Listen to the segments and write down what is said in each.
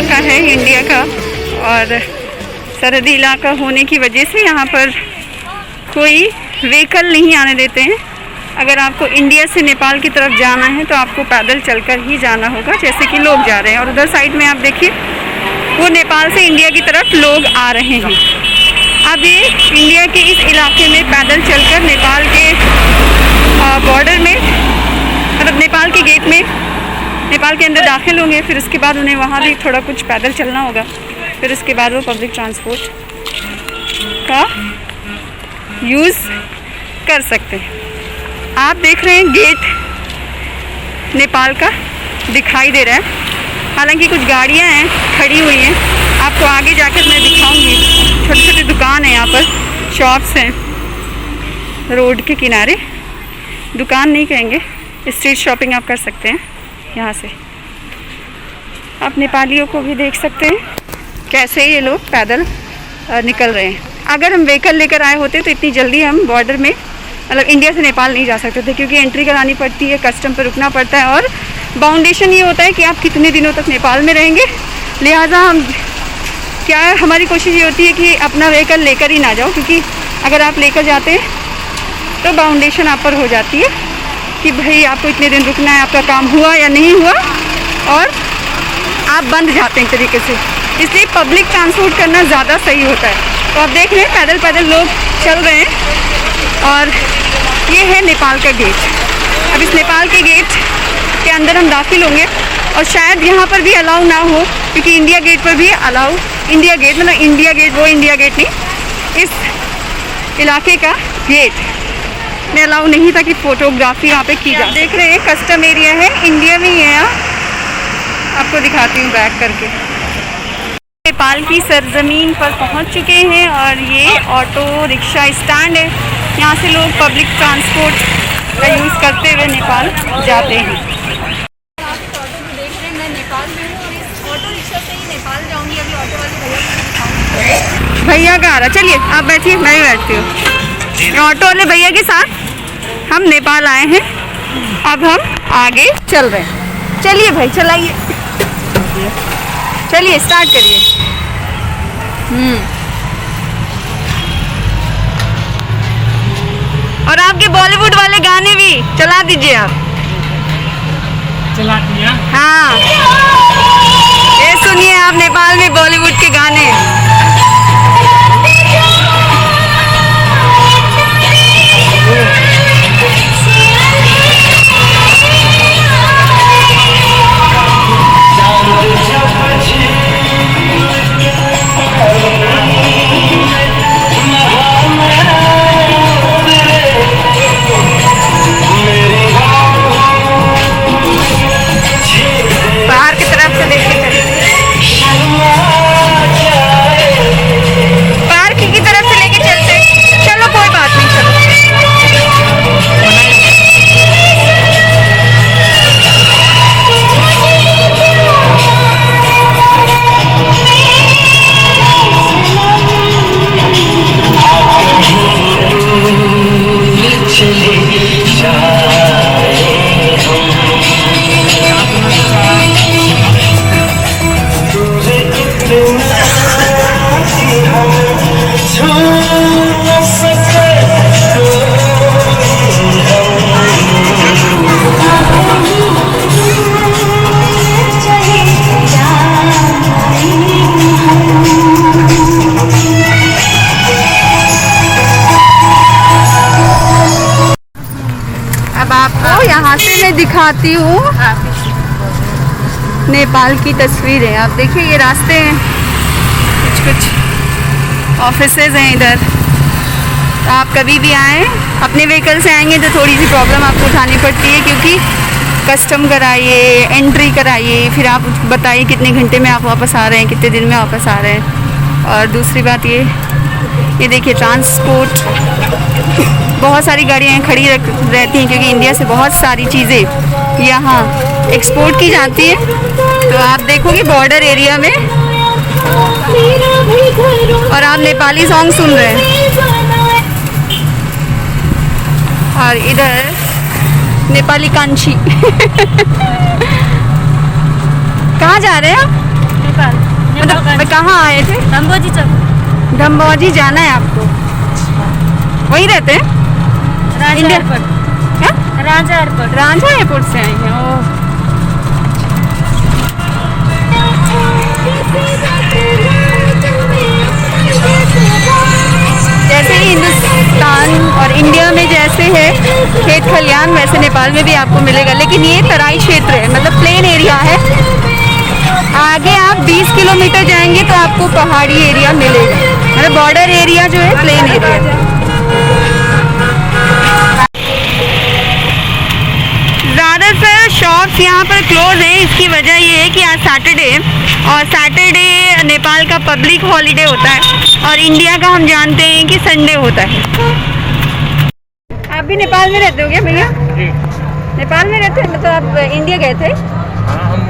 इलाका है इंडिया का, और सरहदी इलाका होने की वजह से यहाँ पर कोई व्हीकल नहीं आने देते हैं। अगर आपको इंडिया से नेपाल की तरफ जाना है तो आपको पैदल चलकर ही जाना होगा, जैसे कि लोग जा रहे हैं। और उधर साइड में आप देखिए, वो नेपाल से इंडिया की तरफ लोग आ रहे हैं। अब ये इंडिया के इस इलाके में पैदल चलकर नेपाल के बॉर्डर में, मतलब नेपाल के गेट में, नेपाल के अंदर दाखिल होंगे। फिर उसके बाद उन्हें वहाँ भी थोड़ा कुछ पैदल चलना होगा। फिर उसके बाद वो पब्लिक ट्रांसपोर्ट का यूज़ कर सकते हैं। आप देख रहे हैं गेट नेपाल का दिखाई दे रहा है। हालांकि कुछ गाड़ियां हैं खड़ी हुई हैं, आपको आगे जाकर मैं दिखाऊंगी। छोटे छोटे दुकान हैं यहाँ पर, शॉप्स हैं रोड के किनारे। दुकान नहीं कहेंगे, स्ट्रीट शॉपिंग आप कर सकते हैं यहाँ से। आप नेपालियों को भी देख सकते हैं कैसे ये लोग पैदल निकल रहे हैं। अगर हम व्हीकल लेकर आए होते तो इतनी जल्दी हम बॉर्डर में, मतलब इंडिया से नेपाल नहीं जा सकते थे, क्योंकि एंट्री करानी पड़ती है, कस्टम पर रुकना पड़ता है, और बाउंडेशन ये होता है कि आप कितने दिनों तक नेपाल में रहेंगे। लिहाजा हमारी कोशिश ये होती है कि अपना व्हीकल लेकर ही ना जाओ, क्योंकि अगर आप लेकर जाते हैं तो बाउंडेशन आप पर हो जाती है कि भाई आपको इतने दिन रुकना है, आपका काम हुआ या नहीं हुआ, और आप बंद जाते हैं एक तरीके से। इसलिए पब्लिक ट्रांसपोर्ट करना ज़्यादा सही होता है। तो आप देख रहे हैं पैदल पैदल लोग चल रहे हैं, और ये है नेपाल का गेट। अब इस नेपाल के गेट के अंदर हम दाखिल होंगे, और शायद यहाँ पर भी अलाउ ना हो, क्योंकि इंडिया गेट पर भी अलाउ, इंडिया गेट मतलब इंडिया गेट, वो इंडिया गेट नहीं, इस इलाके का गेट में अलाउ नहीं था कि फ़ोटोग्राफी यहाँ पे की जाए। देख रहे हैं कस्टम एरिया है, इंडिया में ही है यहाँ। आपको दिखाती हूँ बैक करके। नेपाल की सरजमीन पर पहुँच चुके हैं, और ये ऑटो रिक्शा स्टैंड है। यहाँ से लोग पब्लिक ट्रांसपोर्ट का यूज़ करते हुए नेपाल जाते हैं। आप इस ऑटो में देख रहे हैं, मैं नेपाल में हूँ, और इस ऑटो रिक्शा से ही नेपाल जाऊँगी। अभी ऑटो वाले भैया को दिखाऊँगी। भैया का आ रहा, चलिए आप बैठिए, मैं भी बैठती हूँ। ऑटो वाले भैया के साथ हम नेपाल आए हैं, अब हम आगे चल रहे हैं। चलिए भाई, चलाइए, चलिए स्टार्ट करिए। और आपके बॉलीवुड वाले गाने भी चला दीजिए आप। चला दिया? हाँ, ये सुनिए आप नेपाल में बॉलीवुड के गाने। बाहर की तरफ से देखिए, पार्क की तरफ से लेके चलते। चलो कोई बात नहीं, चलो। अब आपको यहाँ से मैं दिखाती हूँ नेपाल की तस्वीरें। आप देखिए, ये रास्ते हैं, कुछ कुछ ऑफिसेज हैं इधर। तो आप कभी भी आएँ, अपने व्हीकल से आएंगे तो थोड़ी सी प्रॉब्लम आपको उठानी पड़ती है, क्योंकि कस्टम कराइए, एंट्री कराइए, फिर आप बताइए कितने घंटे में आप वापस आ रहे हैं, कितने दिन में वापस आ रहे हैं। और दूसरी बात ये देखिए ट्रांसपोर्ट, बहुत सारी गाड़ियाँ खड़ी रहती हैं, क्योंकि इंडिया से बहुत सारी चीज़ें यहाँ एक्सपोर्ट की जाती है। तो आप देखोगे बॉर्डर एरिया में, और आप नेपाली सॉन्ग सुन रहे हैं, और इधर नेपाली कांची। कहाँ जा रहे हैं आप? नेपाल मतलब कहाँ आए थे? धम्बोजी चौक धम्बोजी जाना है आपको? वहीं रहते हैं? राजा इंडिया- एयरपोर्ट क्या? राजा एयरपोर्ट रांझा एयरपोर्ट से आई हैं। ओह, जैसे ही हिंदुस्तान और इंडिया में जैसे है खेत खलियान, वैसे नेपाल में भी आपको मिलेगा, लेकिन ये तराई क्षेत्र है, मतलब प्लेन एरिया है। आगे आप 20 किलोमीटर जाएंगे तो आपको पहाड़ी एरिया मिलेगा, मतलब बॉर्डर एरिया जो है प्लेन एरिया। ज़्यादातर शॉप्स यहाँ पर क्लोज है। इसकी वजह ये है कि आज सैटरडे है और सैटरडे नेपाल का पब्लिक हॉलीडे होता है और इंडिया का हम जानते हैं कि संडे होता है। आप भी नेपाल में रहते हो क्या भैया? जी नेपाल में रहते हैं, मतलब आप इंडिया गए थे? हाँ, हम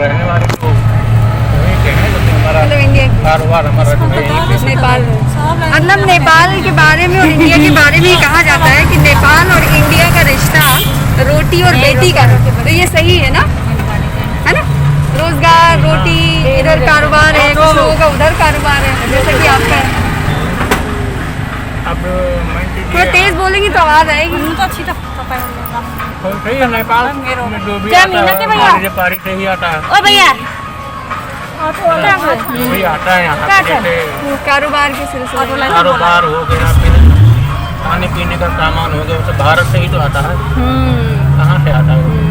रहने वाले तो वहीं के हैं, लेकिन हमारा मतलब इंडिया कारोबार हमारा जो है यहीं पे। नेपाल में, मतलब नेपाल के बारे में और इंडिया के बारे में ये कहा जाता है कि नेपाल और इंडिया का रिश्ता रोटी और बेटी का है। तो ये सही है ना? है ना? रोजगार, रोटी, इधर कारोबार है, कुछ लोगों का उधर कारोबार है, जैसे कि आपका है। अब मान थोड़ा लीजिए तेज बोलेंगी तो आवाज आएगी। तो सही है, नेपाल में जो भी क्या आता महीना के है भैया? हमारे पारी से ही आता है, ओ भैया वही आता है यहाँ पे। जैसे कारोबार के सिलसिले। कारोबार हो गया, फिर खाने पीने का सामान हो गया, वो सब भारत से ही तो आता है, कहाँ से आता है?